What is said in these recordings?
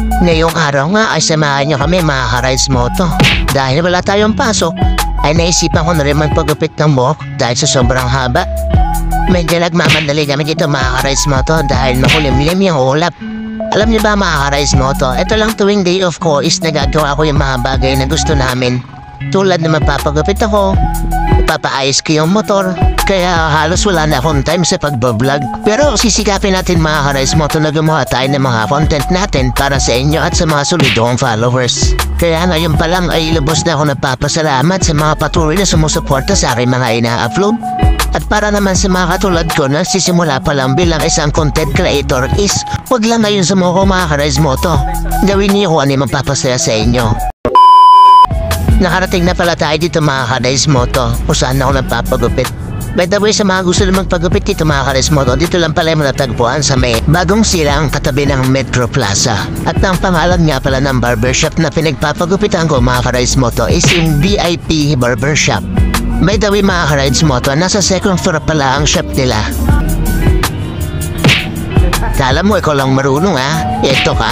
Ngayong araw nga ay samahan niyo kami mga ka-Rides Moto. Dahil wala tayong pasok, ay naisipan ko na rin magpagupit ng buhok dahil sa sobrang haba. Medyo nagmamadali kami dito mga ka-Rides Moto dahil makulimlim yung ulap. Alam niyo ba mga ka-Rides Moto, ito lang tuwing day off ko is nagagawa ko yung mga bagay na gusto namin. Tulad na magpapagupit ako, papaayos ko yung motor, kaya halos wala na akong time sa pagbablog. Pero sisikapin natin mga ka-Rides Moto na gumawa tayo ng mga content natin para sa inyo at sa mga solidong followers. Kaya ngayon pa lang ay lubos na ako nagpapasalamat sa mga patuloy na sumusuporta sa aking mga ina-upload. At para naman sa mga katulad ko na sisimula pa lang bilang isang content creator is huwag lang ngayon sumuko mga ka-Rides Moto. Gawin niyo kung ano yung magpapasaya sa inyo. Nakarating na pala tayo dito mga ka-Rides Moto kung saan ako nagpapagupit. By the way, sa mga gusto na magpagupit dito mga ka-Rides Moto, dito lang pala yung natagpuan sa may bagong silang katabi ng Metro Plaza. At ang pangalan nga pala ng barbershop na pinagpapagupitan ko mga ka-Rides Moto is yung VIP Barbershop. By the way mga ka-Rides Moto, nasa second floor pala ang shop nila. Kala mo ikaw lang marunong ha? Ito ka.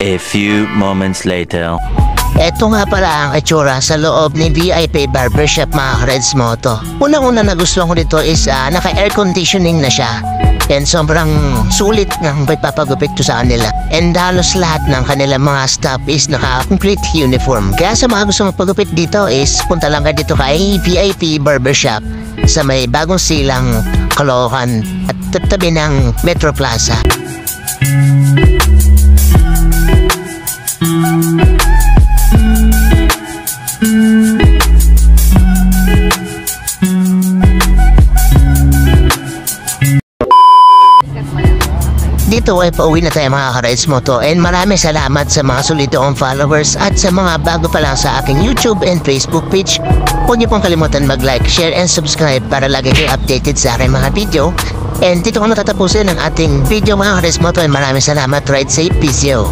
A few moments later. Ito nga pala ang itsura sa loob ni VIP Barbershop mga ka-Rides Moto. Unang-una na gusto ko dito is naka-air conditioning na siya. And sobrang sulit ng pagpapagupit ko sa kanila. And halos lahat ng kanilang mga staff is naka-complete uniform. Kaya sa mga gusto magpagupit dito is punta lang kayo dito kay VIP Barbershop sa may bagong silang Caloocan at tabi ng Metro Plaza. Dito ay pauwi na tayo mga ka-Rides Moto and maraming salamat sa mga solidong followers at sa mga bago pa lang sa aking YouTube and Facebook page. Huwag niyo pong kalimutan mag-like, share and subscribe para lagi kayo updated sa aking mga video. And dito ko natatapusin ang ating video mga ka-Rides Moto and maraming salamat. Ride safe, peace yo.